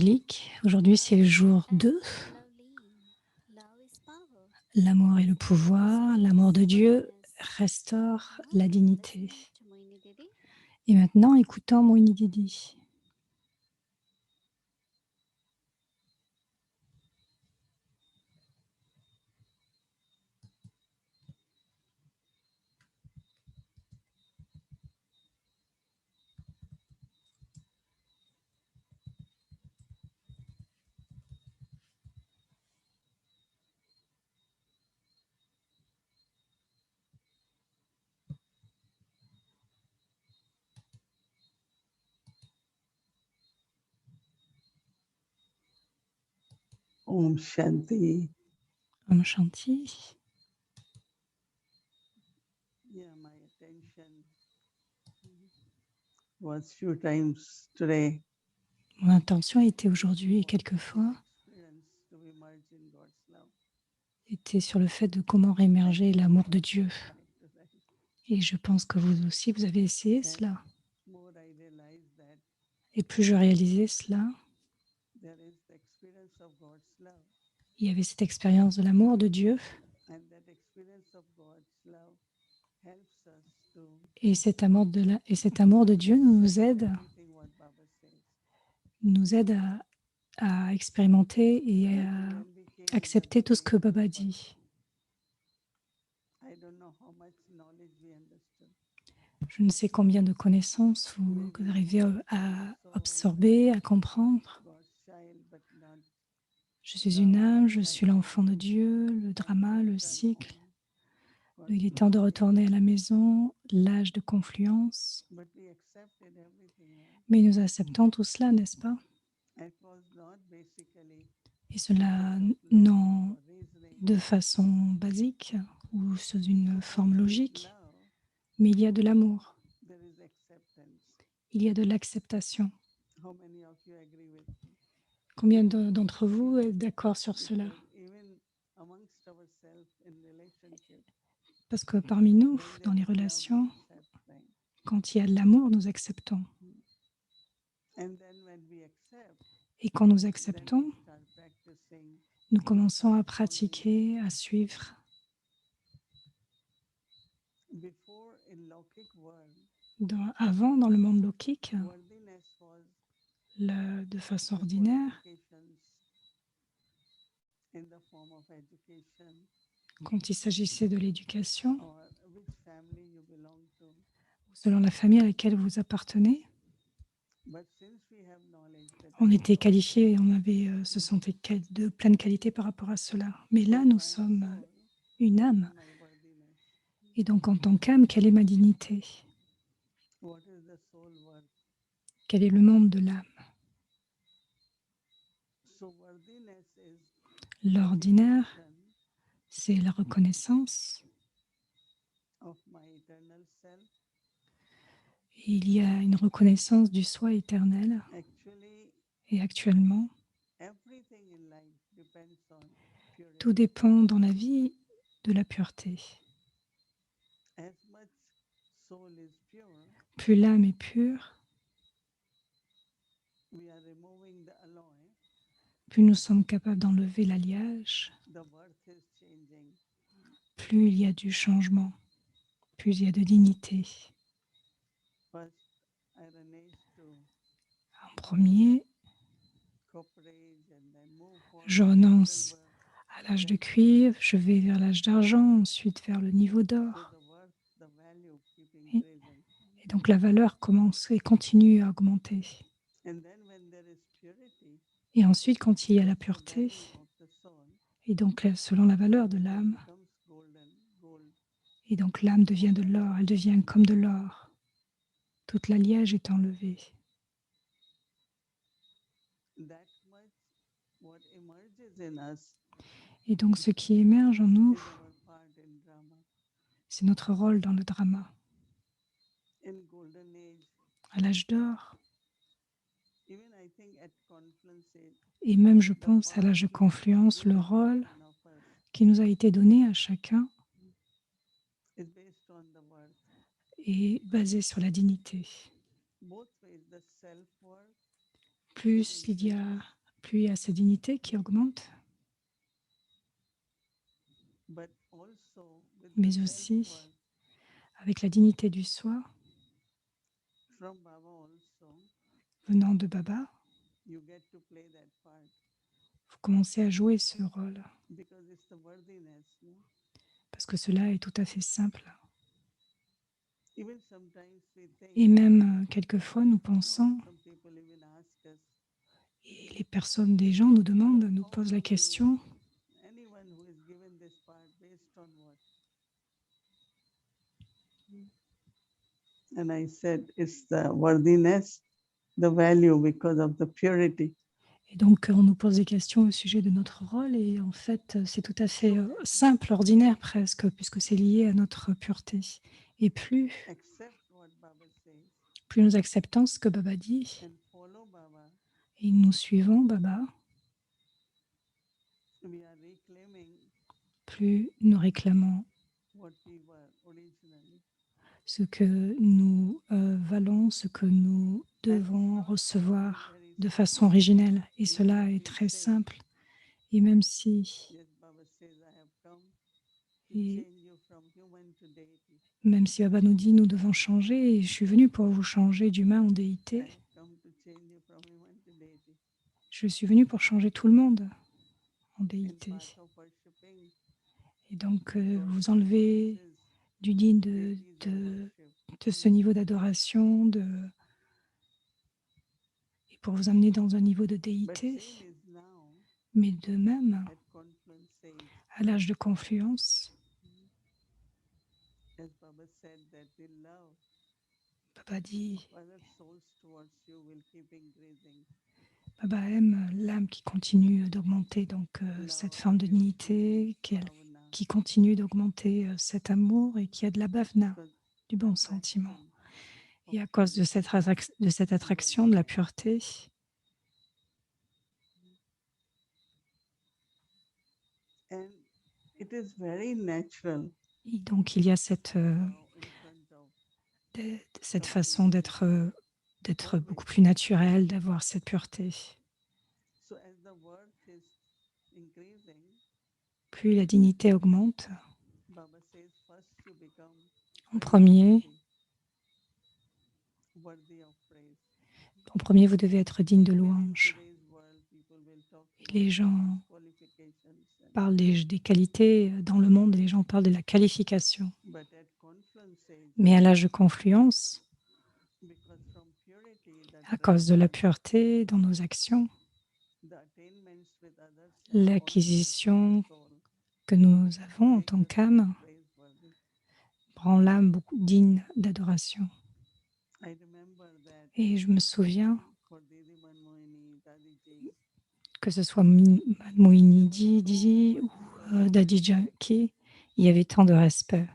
Angélique. Aujourd'hui, c'est le jour 2. L'amour et le pouvoir, l'amour de Dieu restaure la dignité. Et maintenant, écoutons Moini Didi. Om Shanti. Om Shanti. Yeah, my attention was few times today Mon intention était aujourd'hui, quelquefois, experience to be merged in God's love. était sur le fait de comment réémerger l'amour de Dieu. Connect to that. Et je pense que vous aussi, vous avez essayé cela. More I realize that Et plus je réalisais cela, there is the experience of God's love, il y avait cette expérience de l'amour de Dieu. and that experience of God's love helps us to Et cet amour de Dieu nous aide everything what Baba says. à expérimenter et But à when we came in accepter tout ce que meditation Baba first, dit. I don't know how much knowledge we understood. Je ne sais combien de connaissances vous arrivez à absorber, à comprendre. God's child, but not Je suis une âme, je suis l'enfant de Dieu, le drama, le cycle. Il est temps de retourner à la maison, l'âge de confluence. But we accepted everything, right? Mais nous acceptons tout cela, n'est-ce pas? It was not basically Et cela, because of non logic or reasoning. de façon basique ou sous une forme There is logique, love, mais il y a de l'amour, there is acceptance. il y a de l'acceptation. How many of you agree with me? Combien d'entre vous êtes d'accord sur cela? Because even amongst ourselves in relationship, Parce que parmi nous, when dans there les is love, we relations, accept, right? quand il y a de l'amour, nous acceptons. And then when we accept, Et quand nous then we acceptons, start practicing. nous commençons à pratiquer, à suivre. Before in Lokik world, Avant, dans le monde lokique, worthiness was de façon the ordinaire, qualifications in the form of education quand il s'agissait de l'éducation, or which family you belong to. selon la famille à laquelle vous appartenez, But since we have knowledge that on there is était also qualifié, on avait, se sentait de pleine qualité par rapport à cela. Mais là, so nous I am a sommes soul, une what âme. is my worthiness? Et donc, en tant qu'âme, quelle est ma dignité? What is the soul worth? Quel est le monde de l'âme? So worthiness is L'ordinaire, recognition c'est la reconnaissance. of my eternal self. Et il y a une reconnaissance du soi éternel. Actually, Et actuellement, everything in life depends on tout purity. dépend dans la vie de la pureté. As much soul is pure, Plus l'âme est pure, we are removing the alloy, plus nous sommes capables d'enlever l'alliage, the worth is changing. plus il y a du changement, plus il y a de dignité. First, I renege to En premier, cooperate and then move forward je to renonce silver, à l'âge de cuivre, je vais vers l'âge d'argent, ensuite vers le niveau so d'or. the worth, the value keep Et, increasing. et donc la valeur commence et continue à augmenter. And then when there is purity, Et ensuite, quand il y a la the pureté, value of the soul et donc selon la valeur de l'âme, becomes golden, gold. et donc l'âme devient de l'or, elle devient comme de l'or. Toute l'alliage est enlevée. That much what emerges in us Et donc ce qui émerge en nous, is our part in drama. c'est notre rôle dans le drama. In golden age, À l'âge d'or, even I think at confluence age, et même je the pense à part l'âge de which was confluence, le given to rôle each one of us qui nous a été donné à chacun is based on the worth. est basé sur la dignité. Both ways, the self-worth is Plus il y a increasing plus il y a sa dignité qui augmente, but also with the mais aussi self-worth avec la dignité du soi from Baba also, venant de Baba, you get to play that part vous commencez à jouer ce rôle because it's the worthiness. No? parce que cela est tout à fait simple. Even sometimes we think, Et même quelquefois, nous no, pensons, some people even ask us, et les personnes, des gens nous demandent, nous how posent la come question, anyone who is given this part based on what? And I said, it's the worthiness, the value because of the purity. et donc on nous pose des questions au sujet de notre rôle, et en fait, c'est tout à fait simple, ordinaire presque, puisque c'est lié à notre pureté. Et Accept what Baba says plus nous acceptons ce que Baba dit, and follow Baba, et nous suivons Baba, we are reclaiming plus nous réclamons what we were originally. ce que nous valons, ce que nous And it's devons not only recevoir very de façon simple. originelle. Et Even cela if est we très say, simple. Et même si, yes, Baba says, I have come to et change you from human to deity. même si Baba nous dit nous devons changer, et je suis venue pour vous changer d'humain en I déité, have come to change you from human to deity. je suis venue pour changer tout le monde en In déité. part of worshipping, Et donc, we go vous through enlevez phases. du digne Deities are worshipped. de ce niveau d'adoration, et pour vous amener dans un niveau de But déité. same is now Mais de même, at confluence stage. à l'âge de confluence, As Baba said that the love Baba dit, of other souls towards you will keep increasing. Baba aime l'âme qui continue d'augmenter, donc cette Love, forme de purity, dignité bhavana. qui continue d'augmenter cet amour et qui a de la bhavna, Because du bon sentiment. attraction of Et à cause de purity de cette and attraction, de la worthiness. pureté, And it is very natural et donc il y a now in front of cette complete façon state. d'être Always beaucoup plus been. naturelle, d'avoir cette pureté. So as the worth is increasing, Plus la dignité augmente, Baba says first you become en very premier, worthy, worthy of praise. en premier, vous devez être digne de Even in louange. today's world, people will talk Et about les people's gens qualifications. parlent des qualités dans le monde, les gens parlent de la qualification. But at confluence age, Mais à l'âge de confluence, because from purity, the à cause de la attraction, pureté dans nos actions, the attainments with others also from the l'acquisition soul que nous avons en makes tant the soul qu'âme praiseworthy. rend l'âme beaucoup digne d'adoration. I remember that Et je me souviens for Didi Manmohini, Dadiji, que ce soit Moini there was so Didi much ou Daddy respect. Janki, il y avait tant de respect.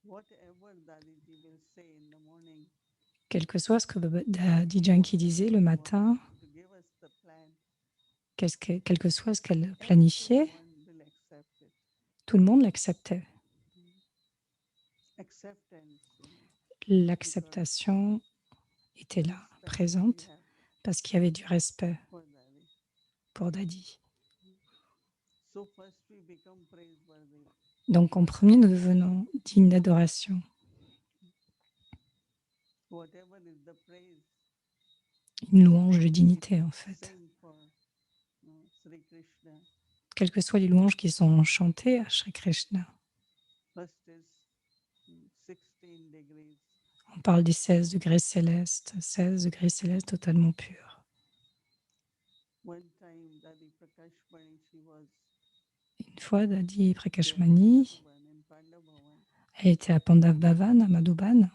Whatever Dadiji will say in the morning, Quel que soit ce que Daddy Janki disait le matin, to give us the plan, quel que soit ce qu'elle planifiait, everyone will accept it. tout le monde l'acceptait. Acceptance, because L'acceptation était là, respect we présente, have parce qu'il y avait du respect for Daddy. pour Daddy. So first we become praiseworthy. Donc en premier, nous devenons dignes d'adoration. Whatever is the praise, Une louange de dignité, en fait. sing for Sri Krishna. Quelles que soient les louanges qui sont chantées à Shri Krishna. First is 16 degrees. On parle des 16 degrés célestes totalement purs. One time, Dadi Prakash Mani, she was Une fois, Dadi there in Prakashmani, Madhuban, in Pandav Bhavan, elle était à Pandav Bhavan, à Madhuban.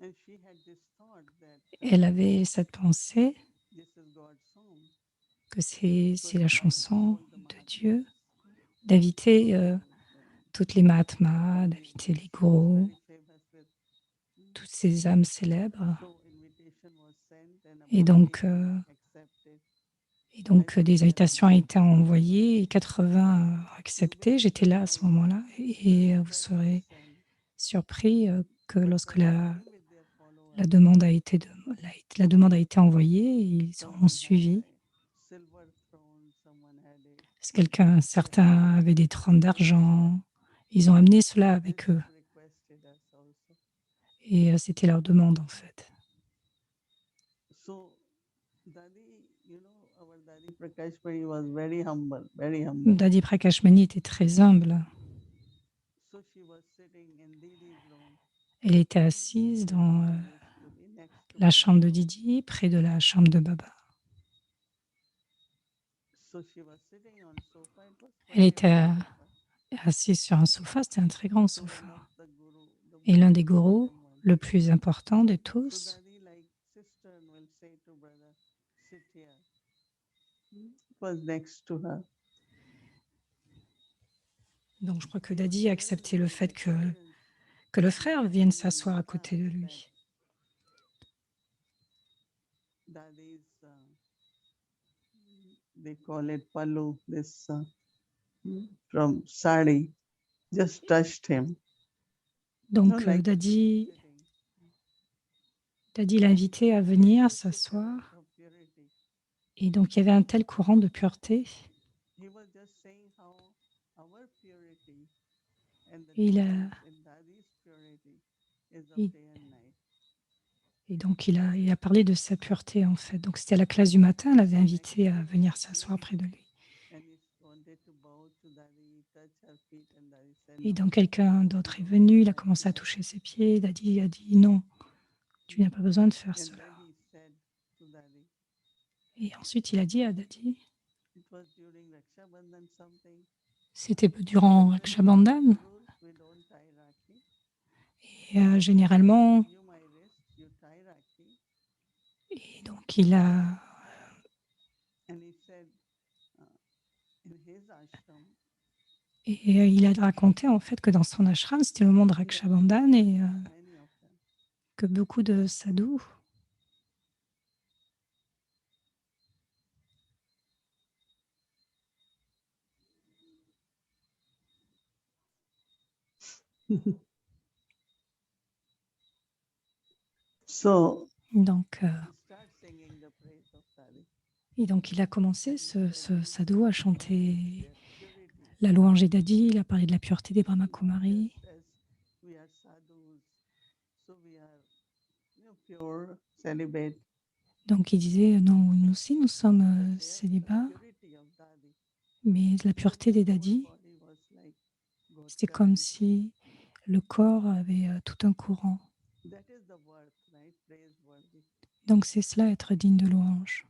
and she had this thought that Elle avait cette pensée this is God's song. que c'est So la invite chanson all the de Dieu, Mahatmas, d'inviter gurus, toutes les Mahatmas, d'inviter les she was gurus, very famous with. toutes ces âmes célèbres. So invitation was sent, and Et about donc, 80 accepted. des invitations ont été envoyées et 80 acceptées. J'étais là à ce moment-là et vous serez surpris que But lorsque when they came with their followers, la demande a été envoyée, ils so ont much suivi. baptized. Certains avaient des trônes d'argent. Ils ont amené cela avec eux. Et c'était leur demande, en fait. So, Dadi, our Dadi Prakashmani was very humble, very humble. Dadi Prakashmani était très humble. So she was sitting in Didi's room. Elle était assise dans Didi used to be next to la chambre de Baba's room. Didi, près de la chambre de Baba. So she was sitting on sofa. It was Elle quite a était big sofa. assise sur un sofa, c'était un très grand So sofa. one of the guru, the Et l'un most des gourous, important one. le plus important de So tous, Dadi, like sister, will say to brother, sit here. It was next to her. donc je crois que He was Dadi a very, accepté le very fait experienced que le in frère vienne handling s'asseoir à côté de massage lui. that is, they call it palu, this from sari, just touched him. Donc Like Dadi sitting. l'a invité à venir s'asseoir. Of purity. Et donc il y avait un tel courant de pureté. He was just saying how our purity and the Et, difference in Dadi's purity is of il- day and night. et donc il a parlé de sa pureté, en fait. Donc c'était à la classe du matin, elle avait invité à venir s'asseoir près de lui. And he wanted to bow to Dadi, touch her feet, and Dadi said Et no. donc quelqu'un d'autre est venu, il a commencé à toucher ses pieds. Dadi a dit non, tu n'as pas besoin de faire And cela. then he said to Dadi, Et ensuite il a dit à Dadi, it was during Raksha Bandhan something. c'était durant Raksha Bandhan. We don't tie Rakhi. Et généralement, You my wrist, you tie Rakhi. et donc il a, And he said, in his ashram, il a raconté en fait que dans son ashram, c'était le moment de Raksha Bandhan et many of them. que beaucoup de sadhus So donc, he started singing the praise of Dadi. et donc il a commencé ce sadhu à chanter Their purity. la louange de Dadi, il a parlé de la pureté des Brahmakumaris. Just as we are sadhus, so we are pure, celibate. Donc il disait, non, nous aussi nous sommes But their célibats, purity of Dadi, mais la pureté des Dadis, body was like God c'était comme current. si le corps avait tout un courant. That is the worth, right? Praiseworthy. Donc c'est cela, être digne de louange.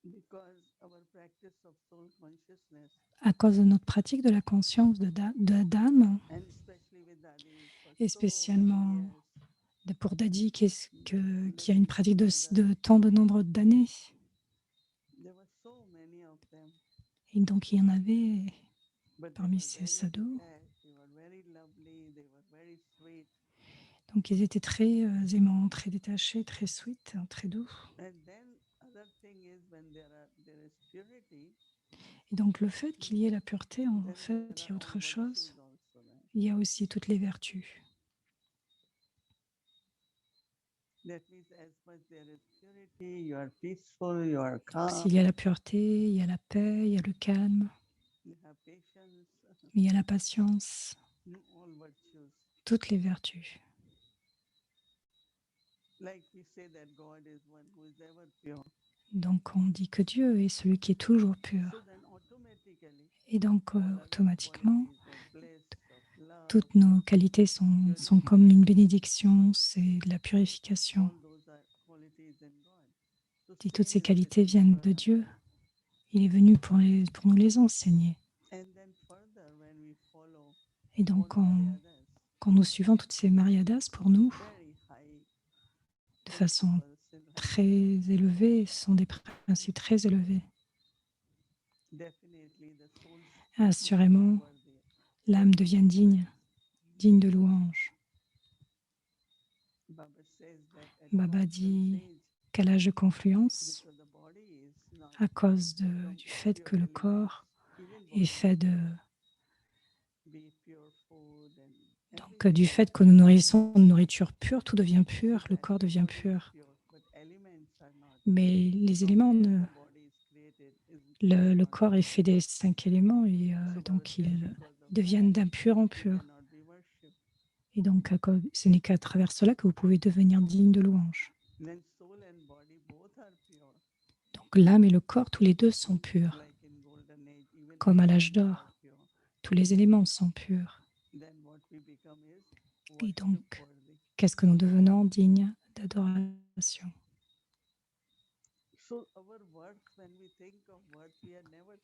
Because our practice of soul consciousness, À cause de notre pratique de la conscience d'âme, and especially with Dadi, for et so many spécialement years, pour Dadi qui a une pratique de tant de nombre d'années. there were so many of them. Et donc il y en avait But they parmi were ces very sadhus. detached, they were very lovely, they were very sweet. Donc ils étaient très aimants, très détachés, très sweet, très doux. And then other thing is when there is purity, Et donc le fait qu'il y ait la pureté, en then fait, there il y a are autre all chose. virtues also. Right? Il y a aussi toutes les vertus. That means as much there is purity, you are peaceful, you are calm, S'il y a la pureté, il y a la paix, il y a le calme, you have patience, il y a la patience, all virtues. toutes les vertus. Like we say that God is one who is ever pure. Donc on dit que Dieu est celui qui est toujours pur. So then automatically, Et donc all other automatiquement, qualities of bliss, of love, toutes nos qualités sont comme une bénédiction, c'est de la purification. all those are qualities in God. So Et toutes ces same is qualités it viennent for de us. Dieu. Il est venu pour nous les enseigner. And then further when we follow Et all donc Maryadas, quand nous suivons toutes ces Maryadas pour nous, very high de façon principles in très life, élevée, ce sont des principes très élevés. definitely the soul Assurément, worthy. l'âme devient digne de louange. Baba says that at Baba confluence dit age, qu'à l'âge de confluence, because the body is not à cause from du fait que pure le elements, corps even est body fait de... be pure food and Donc, du fait que nous nourrissons de nourriture pure, tout devient pur, le corps devient pur. pure, but elements are not. Mais les From éléments where the body is created is Le corps est fait des 5 éléments et donc ils deviennent d'impur en pur. Et donc ce n'est qu'à travers cela que vous pouvez devenir digne de louange. Donc l'âme et le corps, tous les deux sont purs, comme à l'âge d'or. Tous les éléments sont purs. Et donc, qu'est-ce que nous devenons dignes d'adoration?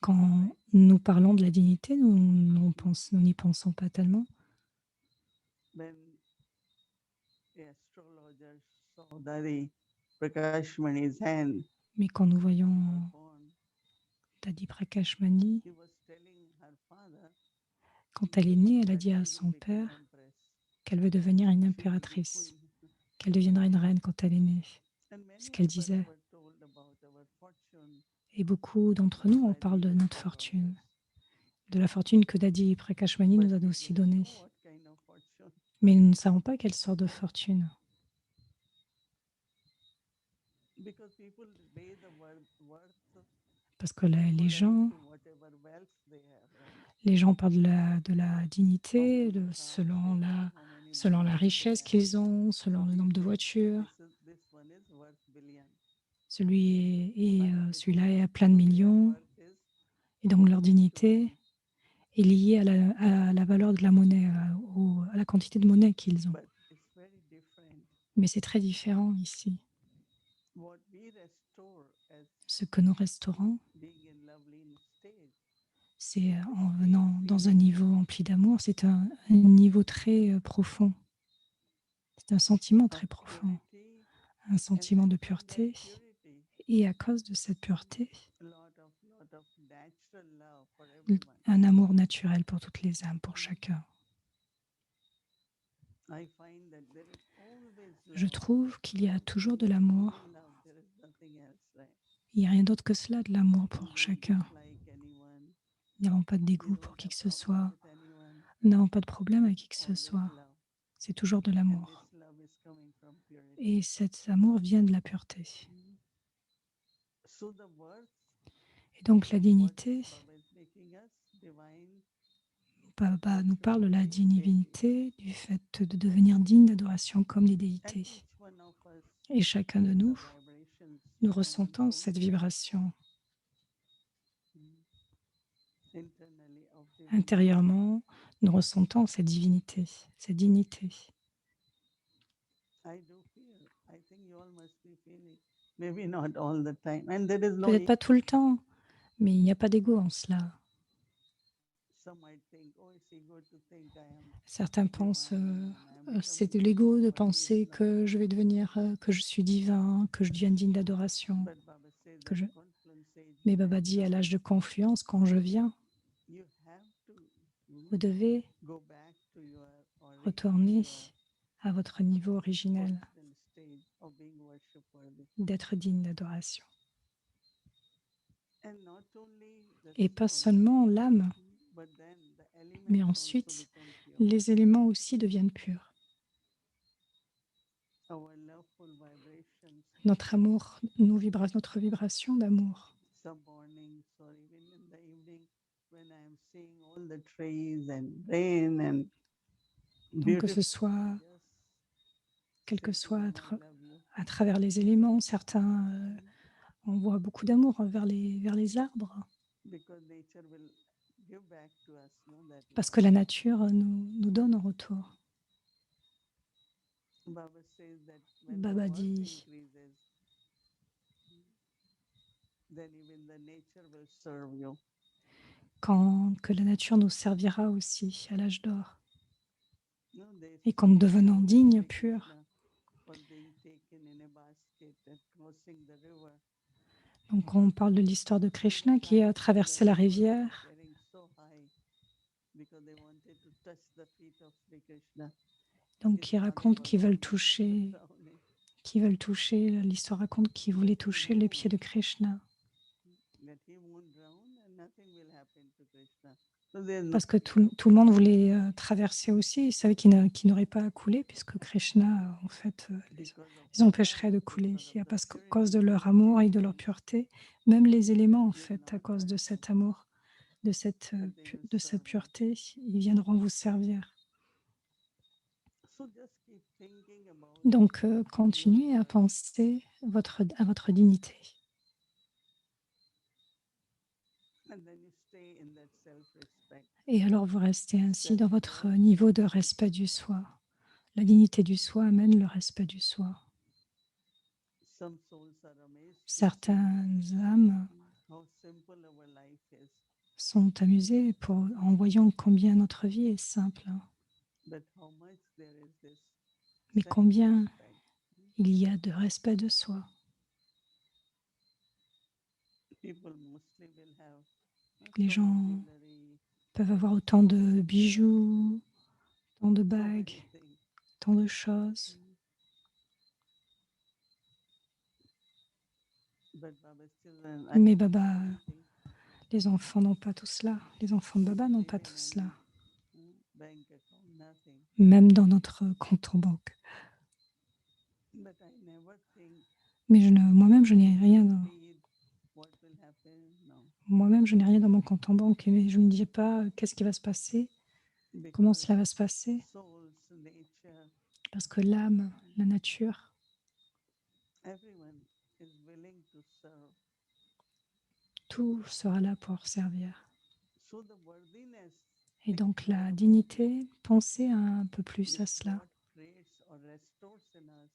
Quand nous parlons de la dignité, nous n'y pensons pas tellement. Mais quand nous voyons Dadi Prakash Mani, quand elle est née, elle a dit à son père qu'elle veut devenir une impératrice, qu'elle deviendra une reine quand elle est née. Ce qu'elle disait. Et beaucoup d'entre nous, on parle de notre fortune, de la fortune que Dadi Prakash Mani nous a aussi donnée. Mais nous ne savons pas quelle sorte de fortune. Parce que les gens parlent de la dignité, selon la richesse qu'ils ont, selon le nombre de voitures. Celui-là est à plein de millions. Et donc leur dignité est liée à la valeur de la monnaie, à la quantité de monnaie qu'ils ont. Mais c'est très différent ici. Ce que nous restaurons, c'est en venant dans un niveau empli d'amour, c'est un niveau très profond. C'est un sentiment très profond, un sentiment de pureté. Et à cause de cette pureté, un amour naturel pour toutes les âmes, pour chacun. Je trouve qu'il y a toujours de l'amour. Il n'y a rien d'autre que cela, de l'amour pour chacun. Nous n'avons pas de dégoût pour qui que ce soit. Nous n'avons pas de problème avec qui que ce soit. C'est toujours de l'amour. Et cet amour vient de la pureté. Et donc la dignité, Baba nous parle de la divinité, du fait de devenir digne d'adoration comme les déités. Et chacun de nous ressentons cette vibration intérieurement, nous ressentons cette divinité, cette dignité. Peut-être pas tout le temps, mais il n'y a pas d'ego en cela. Certains pensent c'est de l'ego de penser que je vais devenir, que je suis divin, que je deviens digne d'adoration. Mais Baba dit à l'âge de confluence, quand je viens, vous devez retourner à votre niveau originel, d'être digne d'adoration. Et pas seulement l'âme, mais ensuite, les éléments aussi deviennent purs. Notre amour, notre vibration d'amour. Donc que ce soit, quel que soit à travers les éléments, certains envoient beaucoup d'amour vers les arbres. Parce que la nature nous donne en retour. Baba dit, que la nature nous servira aussi à l'âge d'or. Et qu'en devenant dignes, purs, donc on parle de l'histoire de Krishna qui a traversé la rivière. Donc qui raconte qu'ils veulent toucher, l'histoire raconte qu'ils voulaient toucher les pieds de Krishna. So there's no Parce que tout le monde voulait traverser aussi. Ils savaient qu'ils n'auraient pas à couler, puisque Krishna, en fait, because of les the empêcherait love, de couler. because of the Parce qu'à cause de purity, leur amour et de leur everything pureté, même les éléments, en will fait, à not cause de hurt them, cet amour, but they will de cette serve us. pureté, ils viendront vous servir. So just keep thinking about Donc, your continuez à worth, penser à votre dignité. and then you stay in that self-respect. Et alors, vous restez ainsi dans votre Self-worth. niveau de respect du soi. La dignité du soi amène le respect du soi. Some souls are amazed to see Certaines âmes how simple our life is, sont amusées en voyant combien notre vie est simple, but how much there is this mais combien self-respect. il y a de respect de soi. People mostly will have Les so much gens jewelry, peuvent so avoir much autant de possessions, bijoux, tant de so bagues, many things. tant de choses. But Baba's children, I Mais don't Baba, have anything. les enfants n'ont pas tout cela. Les enfants de Baba n'ont pas tout Even cela. in bank account, nothing. Même dans notre compte en banque. But I never think Mais moi-même, je n'ai who rien will dans, feed, what will happen. No, moi-même, je n'ai rien dans mon compte en banque. Et je ne dis pas qu'est-ce qui va se passer, comment because cela va se passer. souls, nature, Parce que l'âme, la nature, everyone is willing to serve. tout sera là pour servir. So the worthiness, Et think donc more la about it. dignité, pensez un peu plus à Which cela. God creates or restores in us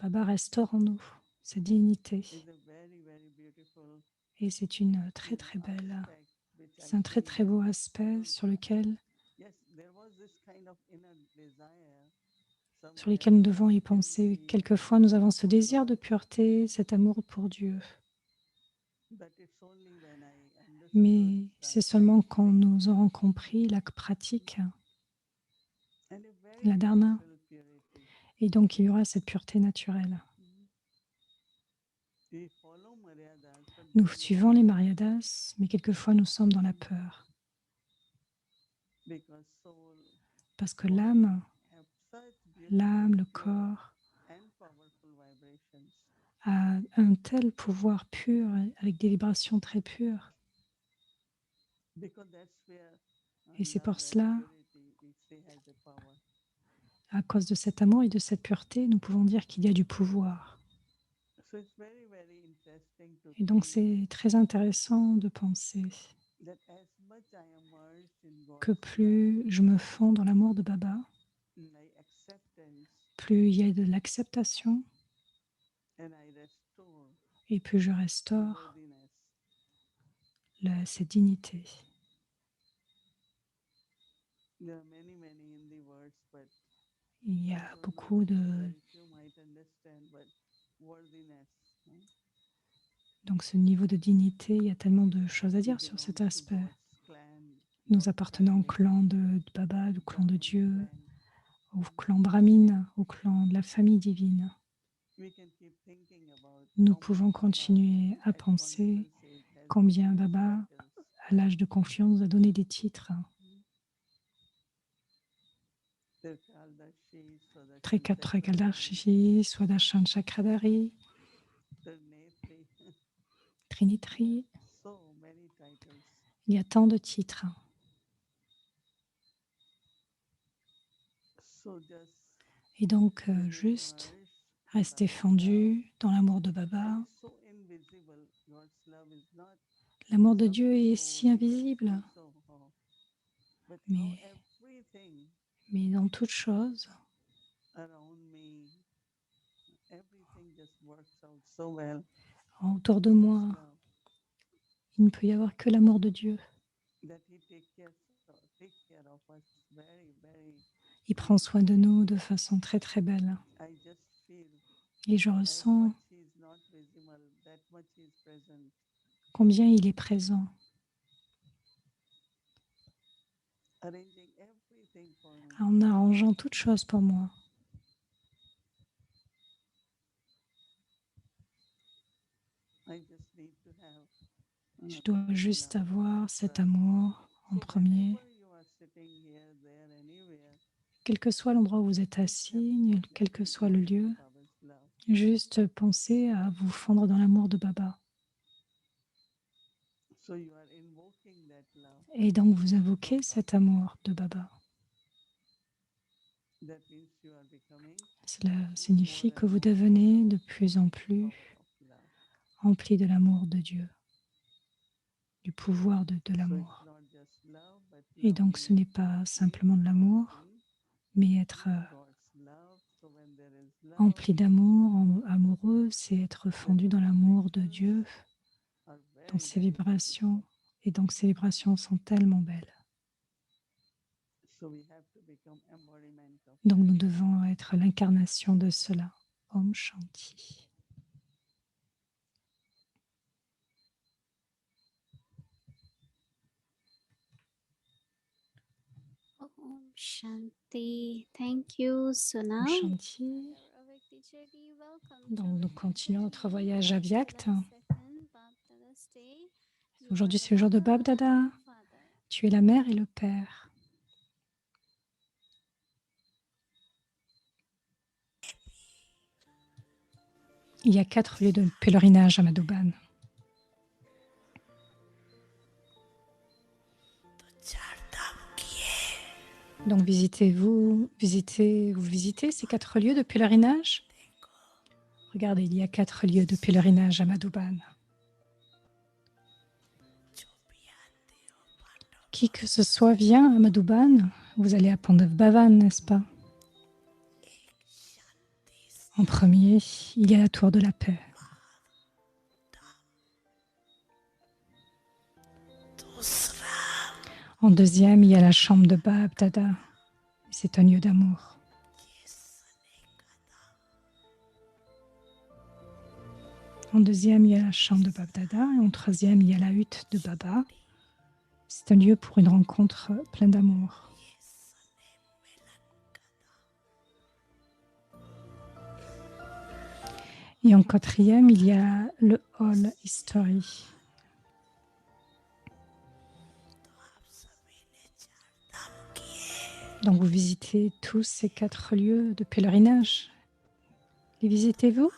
Baba restaure en nous cette dignité. is a very, very beautiful Et c'est une très très belle, aspect which I c'est un très think très beau aspect yes, there was this kind of inner desire sur somewhere lequel nous for devons y penser. purity, Quelquefois, nous avons ce for désir de God, pureté, cet amour pour Dieu. but it's only when I understood Mais c'est the seulement quand practicing nous aurons compris la pratique, and a la very dharma, natural purity. et donc il y aura cette pureté naturelle. We follow Maryadas, but Nous then suivons les Maryadas, mais quelquefois nous sommes dans la peur, because soul, parce que body have such beautiful, l'âme, le pure corps and powerful vibrations. a un tel pouvoir pur, avec des vibrations très pures. Because that's where Et c'est love pour and cela, purity we say has a power. à cause de cet amour et de cette pureté, nous pouvons dire qu'il y a du pouvoir. So it's very, very interesting to Et donc think c'est très intéressant de penser that as much I am merged in que God's love, plus je me fonds dans l'amour de Baba, my acceptance, plus il y a de l'acceptation and I restore et plus je the restaure worthiness. cette dignité. There are many, many Hindi words, but Il y I a don't know. beaucoup de... Very few might understand, but worthiness. Donc ce niveau de dignité, il y a tellement de choses à We dire sur cet belong to aspect. God's clan, Nous God's appartenons au family, clan de Baba, au clan de Brahman Dieu, clan. au clan brahmine, au clan de la famille divine. We can keep thinking about Nous how much pouvons Baba continuer à at penser confidence age has combien given us Baba, titles. à l'âge de confiance, a donné des titres. Tirkaldashi, Swadashan Chakradari, Trikadarshi, Swadashan Chakradari, Trinetri, Trinitri. so many titles. Il y a tant de titres. So just Et donc, remain juste merged in rester Baba's love. fondu dans l'amour de And Baba. it's so invisible. God's love is not L'amour de some Dieu est people si we can invisible, see so but how mais, everything mais dans toute chose, around me, everything just works out so well. autour de God's moi, love il ne peut y avoir que l'amour de Dieu. that He take care of us very, very Il prend soin de beautifully. nous de façon très très belle. I just feel Et je as much ressens He is not visible, that much He is present. combien il est présent, Arranging everything for me. en arrangeant toutes choses pour moi. I just need to have Je dois that juste love, avoir that cet trust. amour, en So premier. whenever you are sitting here, there, anywhere, Quel que soit l'endroit où vous êtes just have assis, thought quel that que you soit are le in lieu, Baba's love. juste pensez à vous fondre dans l'amour de Baba. So you are invoking that love Et donc vous from invoquez Baba. cet amour de Baba. That means you are becoming Cela more signifie and que vous more devenez full de of plus en the plus power of love. rempli de l'amour de Dieu, du pouvoir de So it's l'amour. not just love, but Et donc ce loving n'est pas with simplement de l'amour, God's mais être God's love. So when there is love, empli d'amour, amoureux, c'est être then fondu the dans l'amour de vibrations Dieu, are dans very, ses very vibrations. beautiful. Et donc ces vibrations sont tellement belles. So we have to become embodiment of Donc that. nous devons être l'incarnation de cela. Om Shanti. Om Shanti. Thank you, Sona. Om Shanti. Donc nous continuons notre voyage à Vyakt. Aujourd'hui c'est le jour de Bab Dada. Tu es la mère et le père. Il y a 4 lieux de pèlerinage à Madhuban. Donc vous visitez ces 4 lieux de pèlerinage. Regardez, il y a 4 lieux de pèlerinage à Madhuban. Qui que ce soit vient à Madhuban, vous allez à Pandav Bhavan, n'est-ce pas? En premier, il y a la tour de la paix. En deuxième, il y a la chambre de Bab Dada. C'est un lieu d'amour. En deuxième, il y a la chambre de Bab Dada. Et en troisième, il y a la hutte de Baba. C'est un lieu pour une rencontre pleine d'amour. Et en quatrième, il y a le Hall History. Donc vous visitez tous ces 4 lieux de pèlerinage. Les visitez-vous?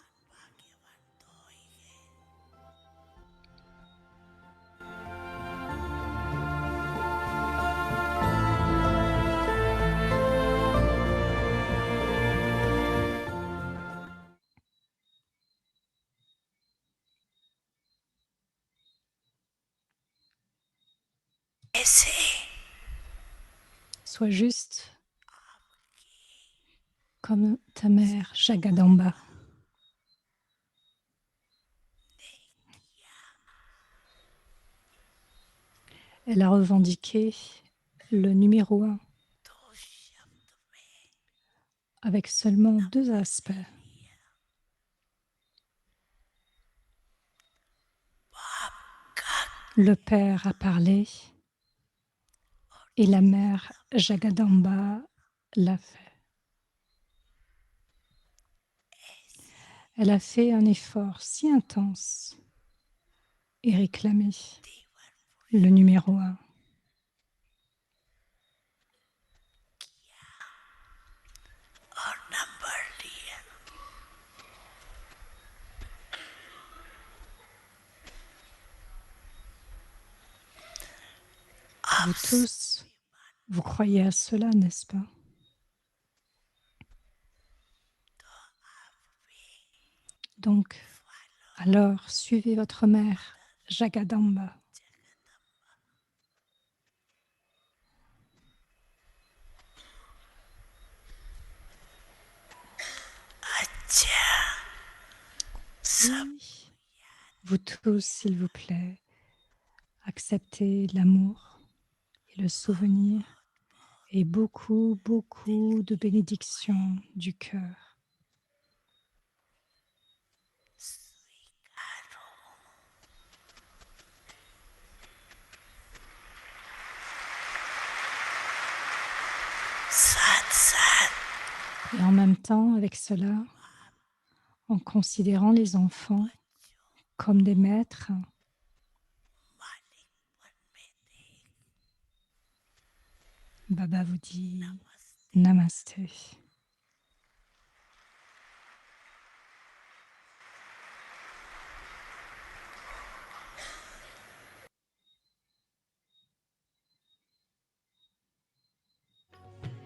Sois juste comme ta mère Jagadamba. Elle a revendiqué le numéro 1 avec seulement 2 aspects. Le père a parlé et la mère Jagadamba l'a fait. Elle a fait un effort si intense et réclamé le numéro 1. Vous tous, vous croyez à cela, n'est-ce pas? Donc, alors, suivez votre mère, Jagadamba. Oui. Vous tous, s'il vous plaît, acceptez l'amour et le souvenir et beaucoup, beaucoup de bénédictions du cœur. Et en même temps, avec cela, en considérant les enfants comme des maîtres, Baba vous dit Namasté.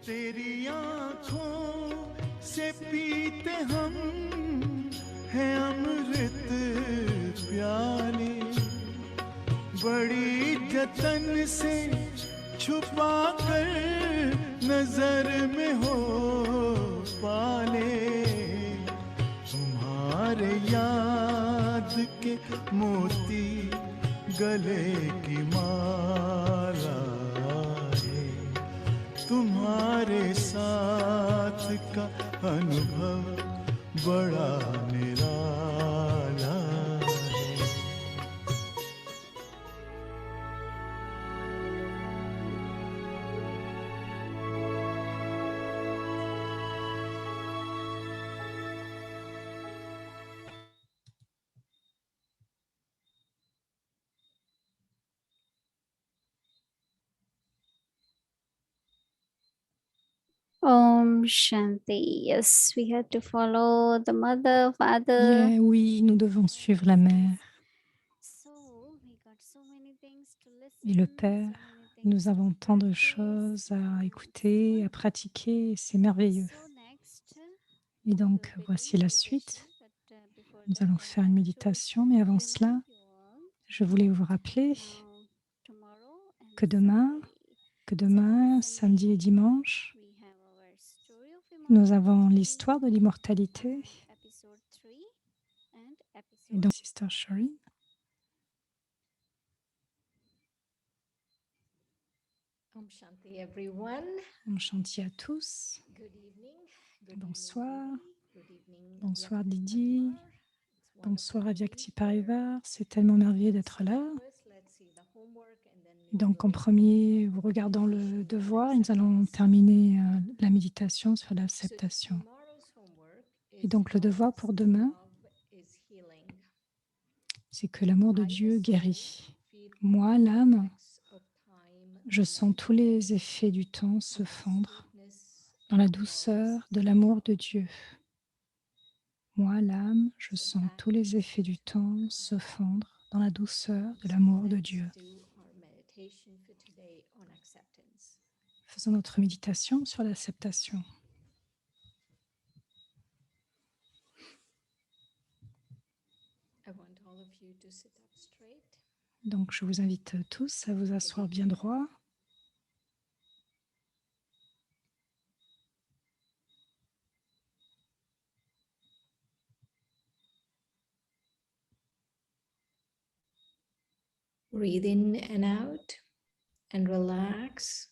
तेरी आँखों से पीते हम हैं अमृत प्याले, बड़ी जतन से छुपा कर नजर में हो पाले, तुम्हारे याद के मोती गले की माला है, तुम्हारे साथ का अनुभव बड़ा निराला है। Om Shanti. Yes, we have to follow the mother, father. Yeah, oui, nous devons suivre la mère et le père. Nous avons tant de choses à écouter, à pratiquer, et c'est merveilleux. Et donc, voici la suite. Nous allons faire une méditation, mais avant cela, je voulais vous rappeler que demain, samedi et dimanche, nous avons l'histoire de l'immortalité. Et donc, Sister Shireen. Om Shanti everyone. Om Shanti à tous. Good evening. Bonsoir. Good evening. Bonsoir Didi. Bonsoir Avyakti Parivar. C'est tellement merveilleux d'être là. Donc en premier, vous regardant le devoir, et nous allons terminer la méditation sur l'acceptation. Et donc le devoir pour demain, c'est que l'amour de Dieu guérit. Moi, l'âme, je sens tous les effets du temps se fondre dans la douceur de l'amour de Dieu. Moi, l'âme, je sens tous les effets du temps se fondre dans la douceur de l'amour de Dieu. Faisons notre méditation sur l'acceptation. Donc, je vous invite tous à vous asseoir bien droit. Breathe in and out and relax.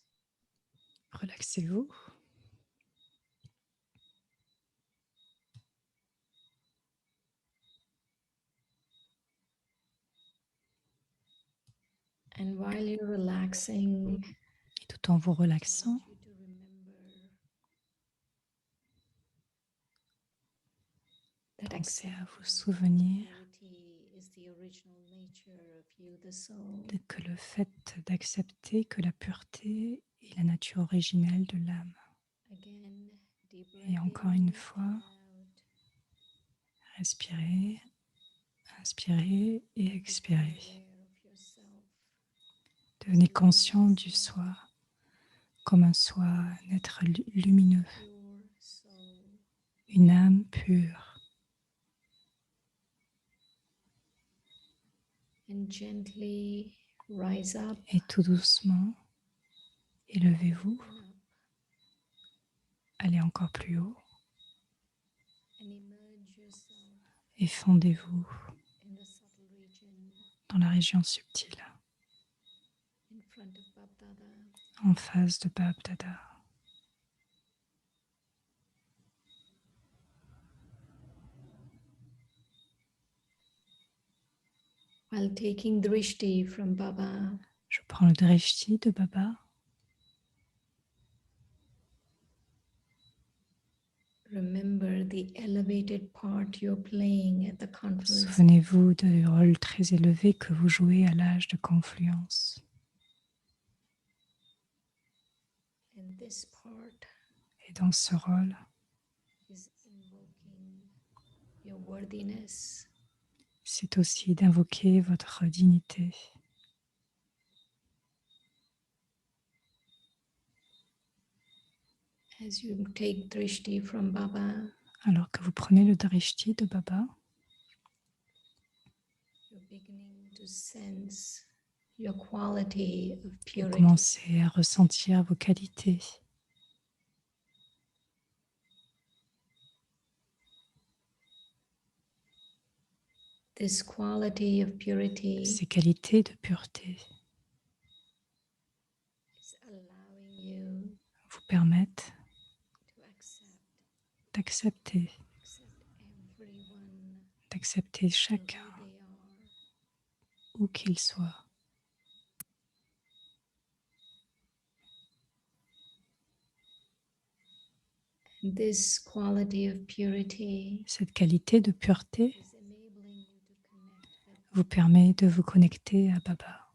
Relaxez-vous. And while you're relaxing, Et tout en vous relaxant, pensez à vous souvenir que le fait d'accepter que la pureté est la nature originelle de l'âme. Et encore une fois, respirez, inspirez et expirez. Devenez conscient du soi comme un soi, un être lumineux, une âme pure. Et tout doucement, élevez-vous, allez encore plus haut et fondez-vous dans la région subtile, en face de Bab Dada. While taking drishti from Baba, je prends le drishti de Baba. Remember the elevated part you're playing at the confluence. Souvenez-vous du rôle très élevé que vous jouez à l'âge de confluence. this part Et dans ce rôle, is invoking your worthiness, c'est aussi d'invoquer votre dignité. as you take drishti from Baba. Alors que vous prenez le drishti de Baba, You're beginning to sense your quality of vous purity. commencez à ressentir vos qualités. This quality of purity Ces qualités de pureté is allowing you vous permettent to d'accepter, accept everyone d'accepter for chacun, who they are. où qu'il soit. And this quality of purity Cette qualité de pureté is enabling you to connect with vous permet de vous connecter à Baba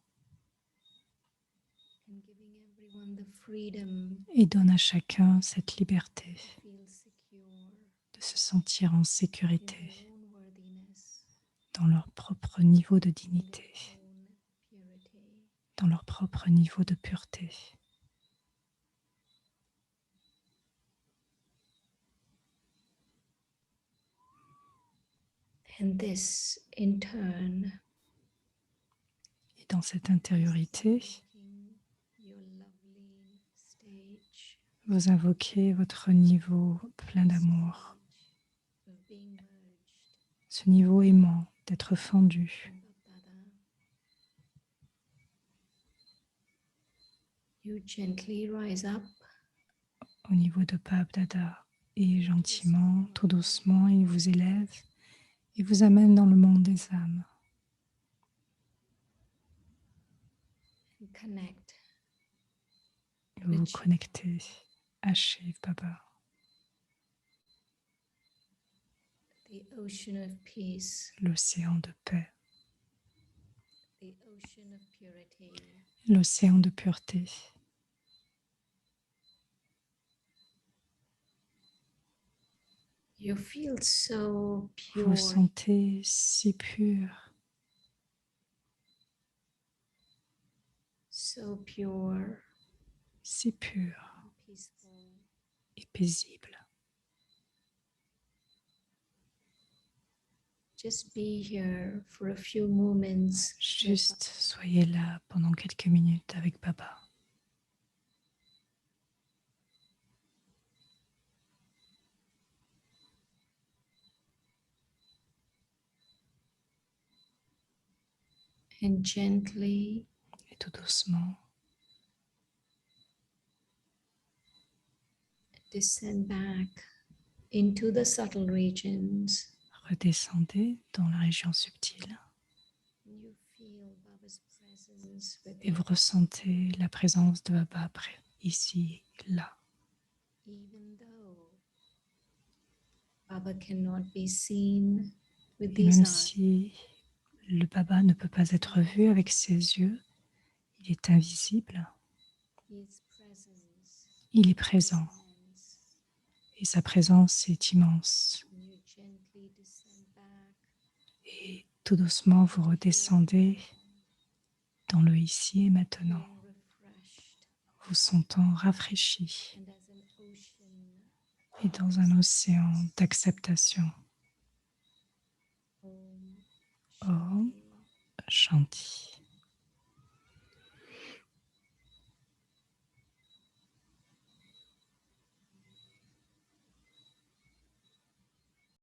and giving everyone the freedom et donne à chacun cette liberté to feel secure de se sentir en in sécurité their own worthiness, dans leur propre niveau de in dignité, their own purity. dans leur propre niveau de pureté. And this, in turn, Et dans cette intériorité, invoking your lovely stage vous invoquez votre niveau plein d'amour, of being merged ce niveau aimant d'être fendu. in Bapdada. You gently rise up Au niveau de Bab Dada et gentiment, tout doucement, il vous élève et vous amène dans le monde des âmes. and connect Et vous vous with connectez à Shiv Baba, the ocean of peace, l'océan de paix, the ocean of purity. l'océan de pureté. You feel so Vous pure, vous sentez si pur, so pure si pur and peaceful. et paisible. Just be here for a few moments. with Juste soyez là pendant quelques minutes avec Baba. and gently Et tout doucement, descend back into the subtle regions. redescendez dans la région subtile You feel Baba's presence with et you, vous ressentez la présence de Baba ici, là. even though Baba cannot be seen with Et these même eyes. si le Baba ne peut pas être vu avec ses yeux, il est invisible, His presence il est is présent immense. et sa présence est immense. And you gently descend back Et tout doucement, vous redescendez dans le ici et maintenant, feeling refreshed vous sentant rafraîchi and as an ocean. et dans un océan d'acceptation. Om Om Shanti. Shanti.